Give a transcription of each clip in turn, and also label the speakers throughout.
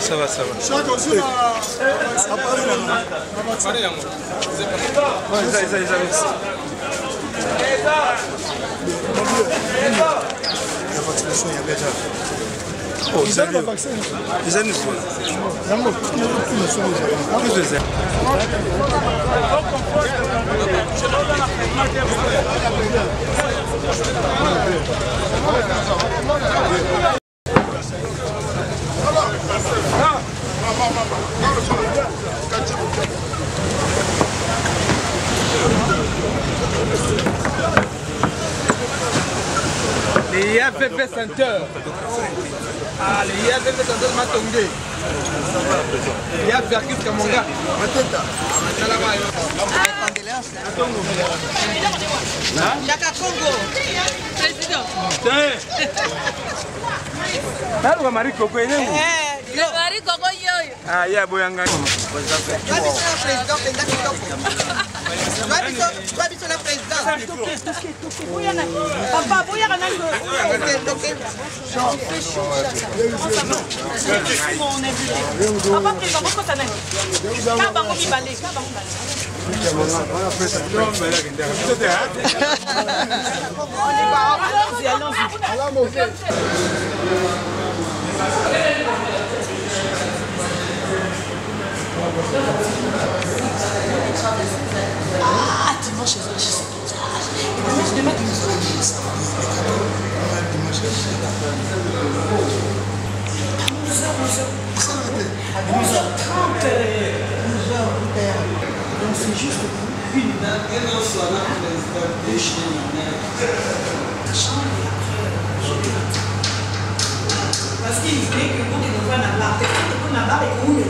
Speaker 1: Ça va, ça va. Oh, ils ont le vaccin. Ils ont le les IAVP Center. Ah, les IAVP Center Matongé. Il y a Verkis Kamonga.
Speaker 2: Chaka Congo. Président.
Speaker 1: Alors, Marie Coco, il est où?
Speaker 2: Marie Coco,
Speaker 1: ah, il y a Boyanga.
Speaker 2: Papa, vous y avez ah, dimanche, je sais pas. Et puis, je demande une chose. Donc, c'est juste une. Parce qu'il dit que vous devez faire la barre. Vous devez faire la barre et vous.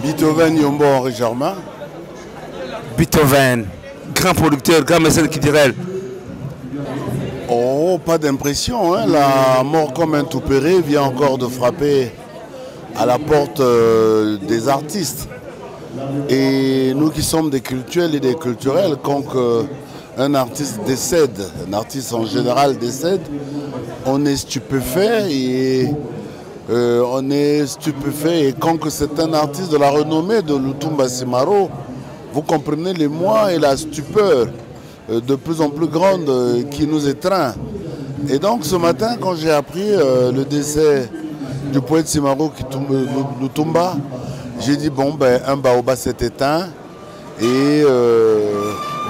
Speaker 3: Beethoven Yombo Henri Germain.
Speaker 1: Beethoven, grand producteur, grand mécène culturel.
Speaker 3: Oh, pas d'impression, hein. La mort comme un tout-péré vient encore de frapper à la porte des artistes. Et nous qui sommes des cultuels et des culturels, quand un artiste décède, un artiste en général décède, on est stupéfait et quand c'est un artiste de la renommée de Lutumba Simaro, vous comprenez l'émoi et la stupeur de plus en plus grande qui nous étreint. Et donc ce matin, quand j'ai appris le décès du poète Simaro Lutumba, j'ai dit bon ben un baobab s'est éteint et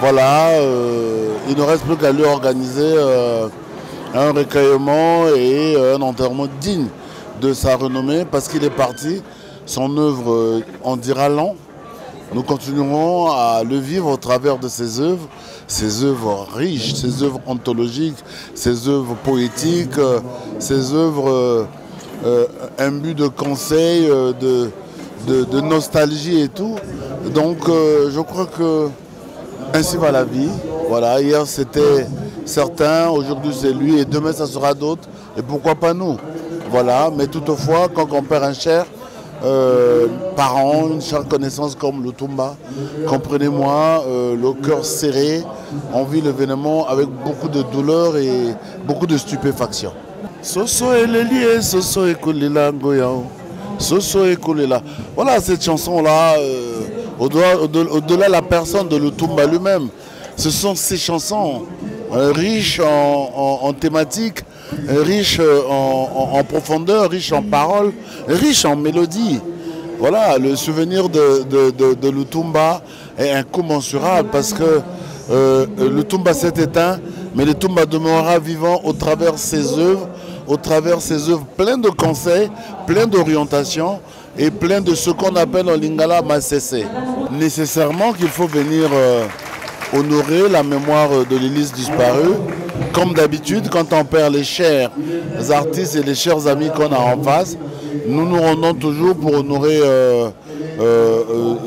Speaker 3: voilà, il ne reste plus qu'à lui organiser un recueillement et un enterrement digne de sa renommée parce qu'il est parti. Son œuvre en dira long. Nous continuerons à le vivre au travers de ses œuvres riches, ses œuvres ontologiques, ses œuvres poétiques, ses œuvres imbues de conseils, de nostalgie et tout. Donc je crois que ainsi va la vie. Voilà, hier c'était certains, aujourd'hui c'est lui et demain ça sera d'autres. Et pourquoi pas nous? Voilà, mais toutefois quand on perd un cher parent, une chère connaissance comme Lutumba, comprenez-moi, le cœur serré, on vit l'événement avec beaucoup de douleur et beaucoup de stupéfaction. Soso Eleli, Soso Ekulila Ngoyao, Soso Ekulila. Voilà cette chanson-là, au-delà de la personne de Lutumba lui-même, ce sont ces chansons riches en thématiques, riches en profondeur, riches en paroles, riches en mélodies. Voilà, le souvenir de Lutumba est incommensurable parce que Lutumba s'est éteint mais le Tumba demeurera vivant au travers de ses œuvres, pleines de conseils, pleines d'orientations et pleines de ce qu'on appelle en lingala masese. Nécessairement qu'il faut venir honorer la mémoire de l'Élysée disparue. Comme d'habitude, quand on perd les chers artistes et les chers amis qu'on a en face, nous nous rendons toujours pour honorer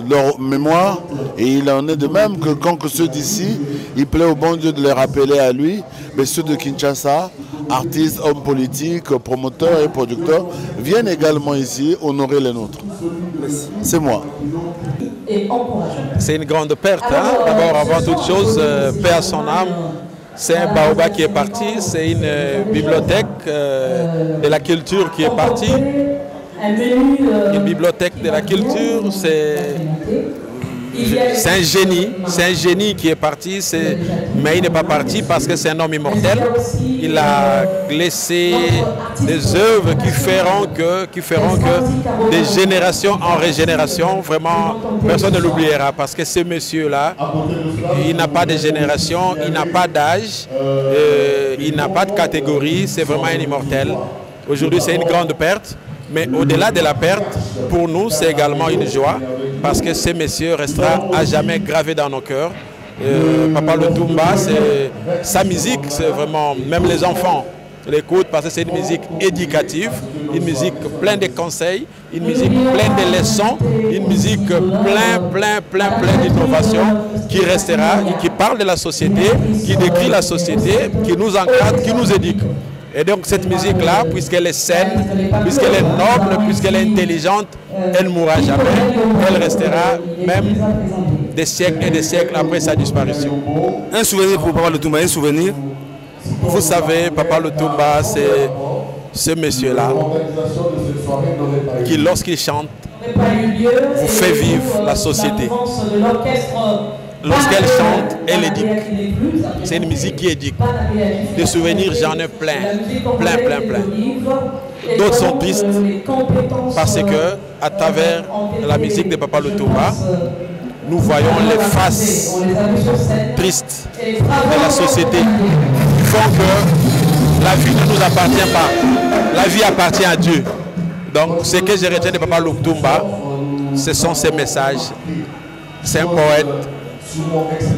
Speaker 3: leur mémoire. Et il en est de même que quand ceux d'ici, il plaît au bon Dieu de les rappeler à lui, mais ceux de Kinshasa, artistes, hommes politiques, promoteurs et producteurs, viennent également ici honorer les nôtres. C'est moi.
Speaker 4: C'est une grande perte. Hein? D'abord, avant toute chose, paix à son âme. C'est un baobab qui est parti, c'est une bibliothèque de la culture qui est partie. Une bibliothèque de la culture, c'est un génie qui est parti, mais il n'est pas parti parce que c'est un homme immortel. Il a laissé des œuvres qui feront que des générations en régénération, vraiment, personne ne l'oubliera parce que ce monsieur-là, il n'a pas de génération, il n'a pas d'âge, il n'a pas de catégorie, c'est vraiment un immortel. Aujourd'hui, c'est une grande perte. Mais au-delà de la perte, pour nous, c'est également une joie parce que ce monsieur restera à jamais gravé dans nos cœurs. Papa Lutumba, sa musique, c'est vraiment, même les enfants l'écoutent parce que c'est une musique éducative, une musique pleine de conseils, une musique pleine de leçons, une musique pleine d'innovations qui restera, qui parle de la société, qui décrit la société, qui nous encadre, qui nous éduque. Et donc cette musique-là, puisqu'elle est saine, puisqu'elle est noble, puisqu'elle est intelligente, elle ne mourra jamais. Elle restera même des siècles et des siècles après sa disparition.
Speaker 1: Un souvenir pour Papa Lutumba, un souvenir?
Speaker 4: Vous savez, Papa Lutumba, c'est ce monsieur-là qui, lorsqu'il chante, vous fait vivre la société. Lorsqu'elle chante, elle éduque. C'est une musique qui éduque. Des souvenirs, j'en ai plein. D'autres sont tristes parce que, à travers la musique de Papa Lutumba, nous voyons les faces tristes de la société qui font que la vie ne nous appartient pas. La vie appartient à Dieu. Donc, ce que je retiens de Papa Lutumba, ce sont ses messages. C'est un poète.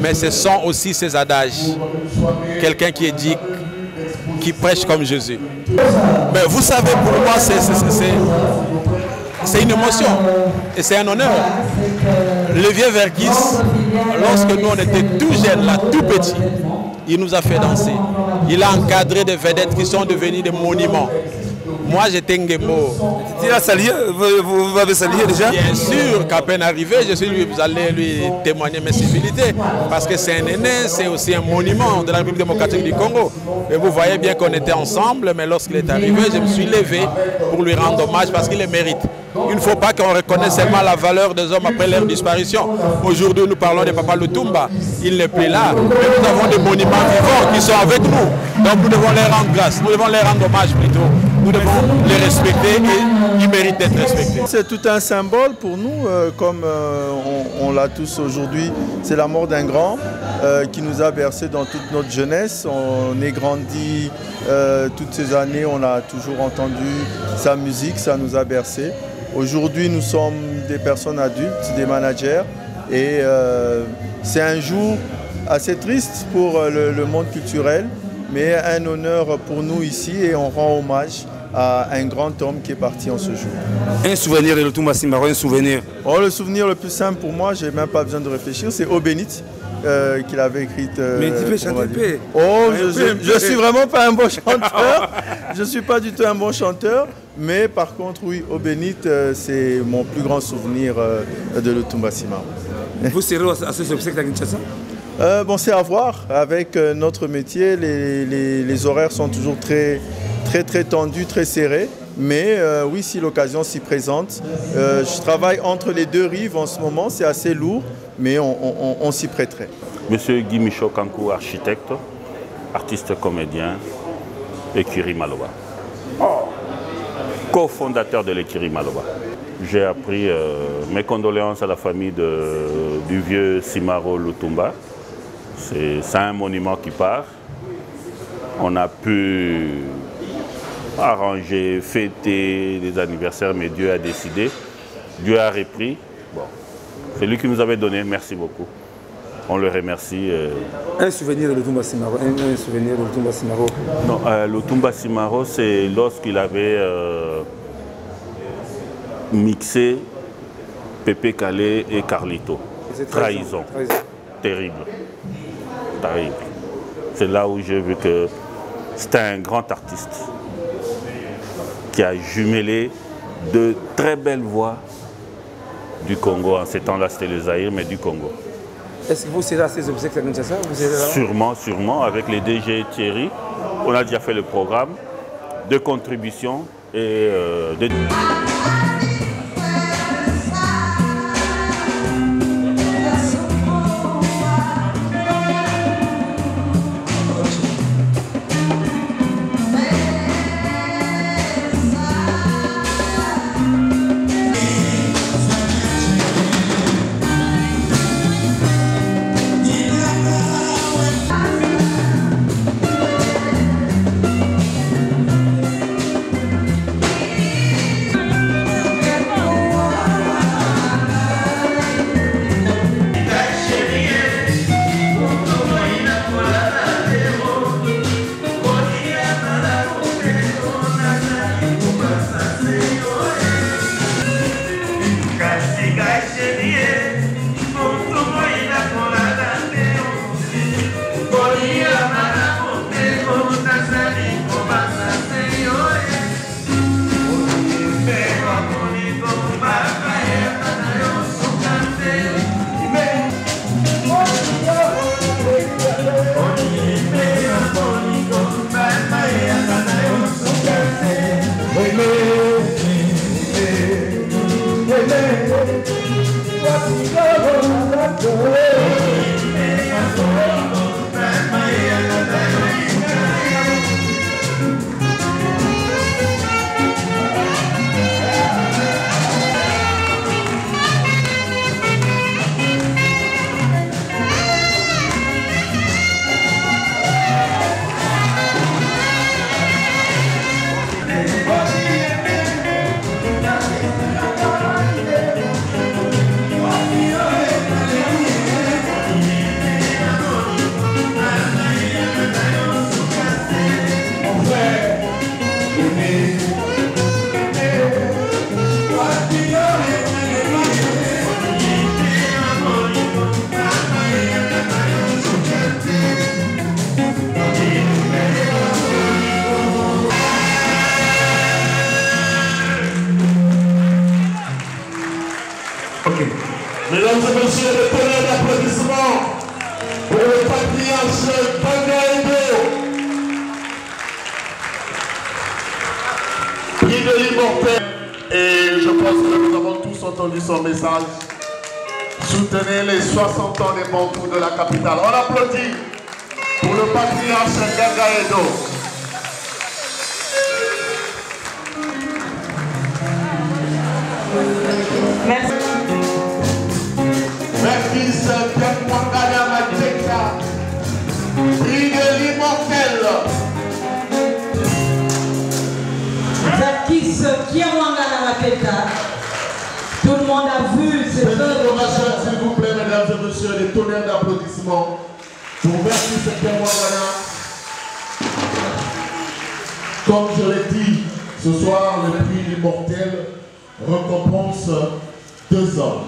Speaker 4: Mais ce sont aussi ses adages. Quelqu'un qui éduque, qui prêche comme Jésus. Mais vous savez, pour moi, c'est une émotion et c'est un honneur. Le vieux Vergis, lorsque nous on était tout jeunes, là, tout petits, il nous a fait danser. Il a encadré des vedettes qui sont devenues des monuments. Moi, j'étais Ngemo.
Speaker 1: Tu l'as salué? Vous avez salué déjà?
Speaker 4: Bien sûr, qu'à peine arrivé, vous allez lui témoigner mes civilités. Parce que c'est un aîné, c'est aussi un monument de la République démocratique du Congo. Et vous voyez bien qu'on était ensemble, mais lorsqu'il est arrivé, je me suis levé pour lui rendre hommage parce qu'il le mérite. Il ne faut pas qu'on reconnaisse seulement la valeur des hommes après leur disparition. Aujourd'hui, nous parlons de Papa Lutumba. Il n'est plus là. Mais nous avons des monuments vivants qui sont avec nous. Donc nous devons les rendre grâce. Nous devons les rendre hommage plutôt. Nous devons les respecter et ils méritent d'être respectés.
Speaker 5: C'est tout un symbole pour nous, comme on l'a tous aujourd'hui. C'est la mort d'un grand qui nous a bercé dans toute notre jeunesse. On est grandi toutes ces années, on a toujours entendu sa musique, ça nous a bercé. Aujourd'hui, nous sommes des personnes adultes, des managers, et c'est un jour assez triste pour le monde culturel, mais un honneur pour nous ici et on rend hommage à un grand homme qui est parti en ce jour.
Speaker 1: Un souvenir de Lutumba Simaro, un souvenir?
Speaker 5: Oh, le souvenir le plus simple pour moi, je n'ai même pas besoin de réfléchir, c'est Eau bénite qu'il avait écrite.
Speaker 1: Mais tu peux chanter.
Speaker 5: Oh, je ne suis vraiment pas un bon chanteur, je ne suis pas du tout un bon chanteur, mais par contre, oui, Eau bénite, c'est mon plus grand souvenir de Lutumba Simaro.
Speaker 1: Vous serez à ce spectacle à Kinshasa?
Speaker 5: Bon, c'est à voir. Avec notre métier, les horaires sont toujours très tendus, très serrés. Mais oui, si l'occasion s'y présente, je travaille entre les deux rives en ce moment, c'est assez lourd, mais on s'y prêterait.
Speaker 6: Monsieur Guy Michaud Kankou, architecte, artiste comédien, Ekiri Maloba. Co-fondateur de l'Ekiri Maloba. J'ai appris mes condoléances à la famille du vieux Simaro Lutumba. C'est un monument qui part. On a pu arranger, fêter des anniversaires, mais Dieu a décidé. Dieu a repris. Bon, c'est lui qui nous avait donné. Merci beaucoup. On le remercie.
Speaker 1: Un souvenir de Lutumba Simaro. Un souvenir de Lutumba Simaro.
Speaker 6: Non, Lutumba Simaro, c'est lorsqu'il avait mixé Pépé Calais et Carlito. Trahison. Terrible. Terrible. C'est là où j'ai vu que c'était un grand artiste qui a jumelé de très belles voix du Congo. En ces temps-là, c'était le Zaïre, mais du Congo.
Speaker 1: Est-ce que vous serez à ces obsèques à Kinshasa?
Speaker 6: Sûrement, sûrement. Avec les DG Thierry, on a déjà fait le programme de contribution et de...
Speaker 7: Mesdames et messieurs, le tonnerre d'applaudissements pour le patriarche Bangaïdo, prix de l'immortel. Et je pense que nous avons tous entendu son message. Soutenez les 60 ans des Bantous de la capitale. On applaudit pour le patriarche Bangaïdo.
Speaker 2: Merci.
Speaker 7: Vertis Kiamwangana Mateka, prix de l'immortel.
Speaker 2: Vertis Kiamwangana Mateka. Tout le monde a vu cette œuvre.
Speaker 7: S'il vous plaît, mesdames et messieurs, des tonnerres d'applaudissements pour Vertis Kiamwangana. Comme je l'ai dit, ce soir, le prix de l'immortel récompense deux hommes.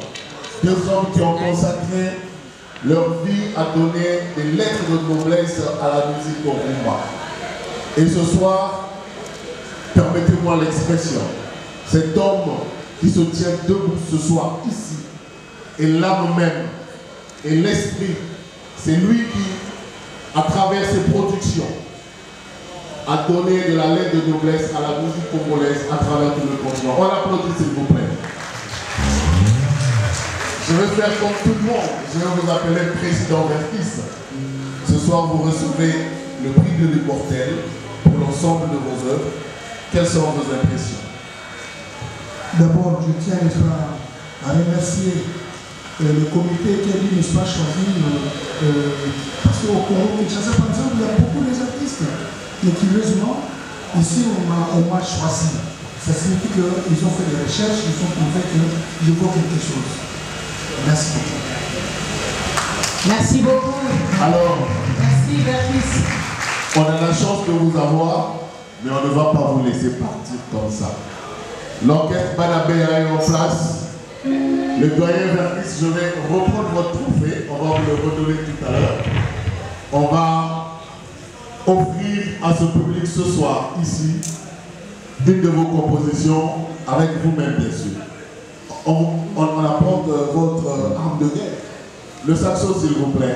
Speaker 7: Deux hommes qui ont consacré leur vie à donner des lettres de noblesse à la musique au Rumba. Et ce soir, permettez-moi l'expression, cet homme qui se tient debout ce soir ici, et l'âme même, et l'esprit, c'est lui qui, à travers ses productions, a donné de la lettre de noblesse à la musique congolaise à travers tout le continent. On applaudit s'il vous plaît. Je vais faire comme tout le monde. Je vais vous appeler Président Vertis. Ce soir, vous recevez le prix de l'immortel pour l'ensemble de vos œuvres. Quelles sont vos impressions?
Speaker 8: D'abord, je tiens à remercier le comité qui a dit, n'est-ce pas, choisi. Parce qu'au Congo, Kinshasa, par exemple, il y a beaucoup d'artistes. Mais curieusement, ici on m'a choisi. Ça signifie qu'ils ont fait des recherches, ils ont prouvé que je vaux quelque chose. Merci beaucoup.
Speaker 9: Merci beaucoup.
Speaker 7: Alors,
Speaker 9: merci Bernice.
Speaker 7: On a la chance de vous avoir, mais on ne va pas vous laisser partir comme ça. L'orchestre Banabéa est en place. Le doyen Vernis, je vais reprendre votre trophée. On va vous le redonner tout à l'heure. On va offrir à ce public ce soir, ici, une de vos compositions, avec vous-même, bien sûr. On apporte votre arme de guerre. Le saxo, s'il vous plaît.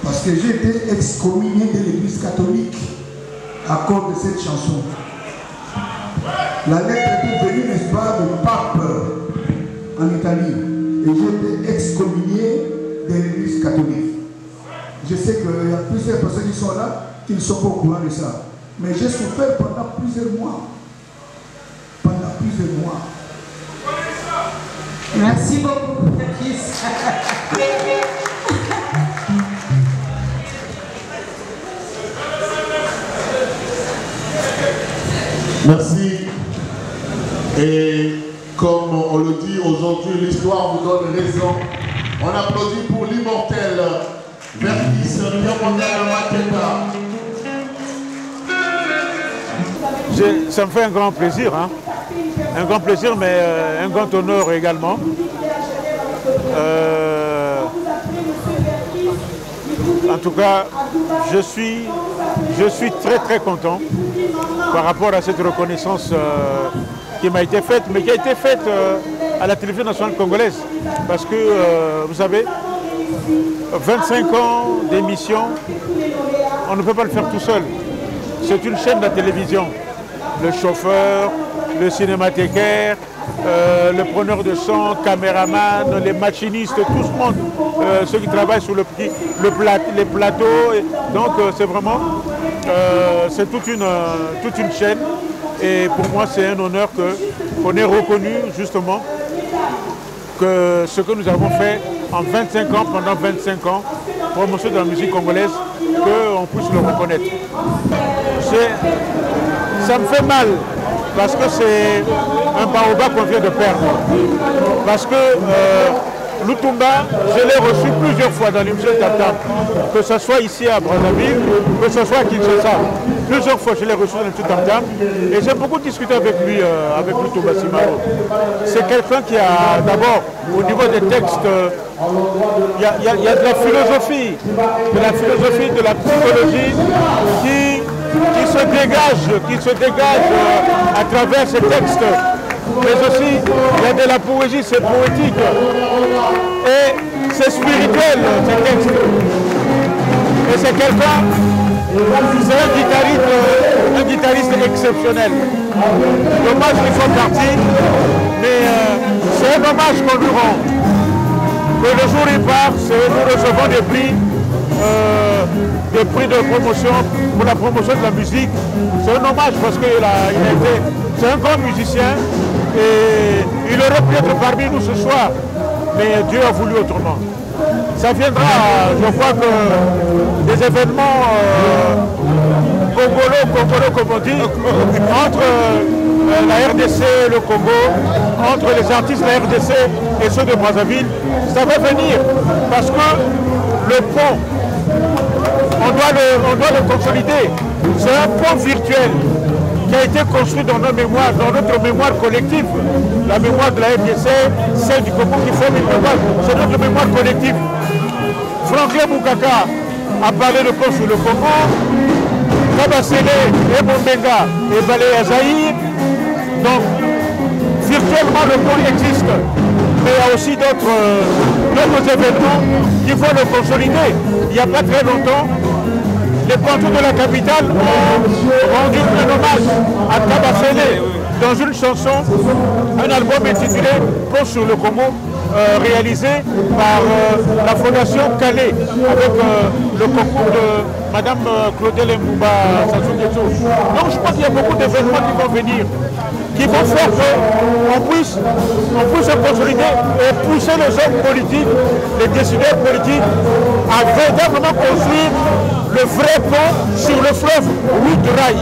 Speaker 8: Parce que j'ai été excommunié de l'église catholique à cause de cette chanson. La lettre est venue, n'est-ce pas, du pape en Italie. Et j'ai été excommunié de l'église catholique. Je sais qu'il y a plusieurs personnes qui sont là qui ne sont pas au courant de ça. Mais j'ai souffert pendant plusieurs mois. Pendant plusieurs mois.
Speaker 9: Merci beaucoup, Chris.
Speaker 7: Merci. Et comme on le dit aujourd'hui, l'histoire vous donne raison. On applaudit pour l'immortel Vertis Makeba.
Speaker 10: Ça me fait un grand plaisir, hein. Un grand plaisir, mais un grand honneur également. En tout cas, je suis très très content par rapport à cette reconnaissance qui m'a été faite, mais qui a été faite à la télévision nationale congolaise. Parce que, vous savez, 25 ans d'émission, on ne peut pas le faire tout seul. C'est une chaîne de la télévision. Le chauffeur, le cinémathécaire, le preneur de son, caméraman, les machinistes, tout ce monde, ceux qui travaillent sur les plateaux. Donc c'est vraiment, c'est toute une chaîne. Et pour moi, c'est un honneur qu'on ait reconnu justement que ce que nous avons fait en 25 ans, pendant 25 ans, promotion de la musique congolaise, qu'on puisse le reconnaître. Ça me fait mal, parce que c'est un baobab qu'on vient de perdre. Parce que Lutumba, je l'ai reçu plusieurs fois dans l'émission Tam-Tam, que ce soit ici à Brazzaville, que ce soit à Kinshasa. Plusieurs fois, je l'ai reçu dans l'émission Tam-Tam, et j'ai beaucoup discuté avec lui, avec Lutumba Simaro. C'est quelqu'un qui a, d'abord, au niveau des textes, il y a de la philosophie, de la psychologie qui se dégage à travers ces textes. Mais aussi, il y a de la poésie, c'est poétique. Et c'est spirituel, ces textes. Et c'est quelqu'un, c'est un guitariste exceptionnel. Dommage qu'il soit parti, mais c'est un hommage qu'on lui rend. Que le jour où il part, nous recevons des prix de promotion pour la promotion de la musique. C'est un hommage parce qu'il c'est un grand musicien et il aurait pu être parmi nous ce soir, mais Dieu a voulu autrement. Ça viendra, je crois que des événements congolo comme on dit, entre la RDC et le Congo, entre les artistes de la RDC et ceux de Brazzaville, ça va venir parce que le pont, on doit le consolider. C'est un pont virtuel qui a été construit dans nos mémoires, dans notre mémoire collective. La mémoire de la RDC, celle du Congo qui forme une mémoire, c'est notre mémoire collective. Franklin Boukaka a parlé de pont sur le Congo, Kabasele et Bombenga et Balé Azaïr. Donc, virtuellement, le pont existe. Mais il y a aussi d'autres événements qui vont le consolider. Il n'y a pas très longtemps, les pantous de la capitale ont rendu un hommage à Kabasele dans une chanson, un album intitulé Pont sur le Congo, réalisé par la Fondation Calais, avec le concours de Madame Claudel Mbouba Sassou-Nguesso. Donc je pense qu'il y a beaucoup d'événements qui vont venir, qui vont faire qu'on puisse se consolider et pousser les hommes politiques, les décideurs politiques à véritablement construire le vrai pont sur le fleuve Route Rail.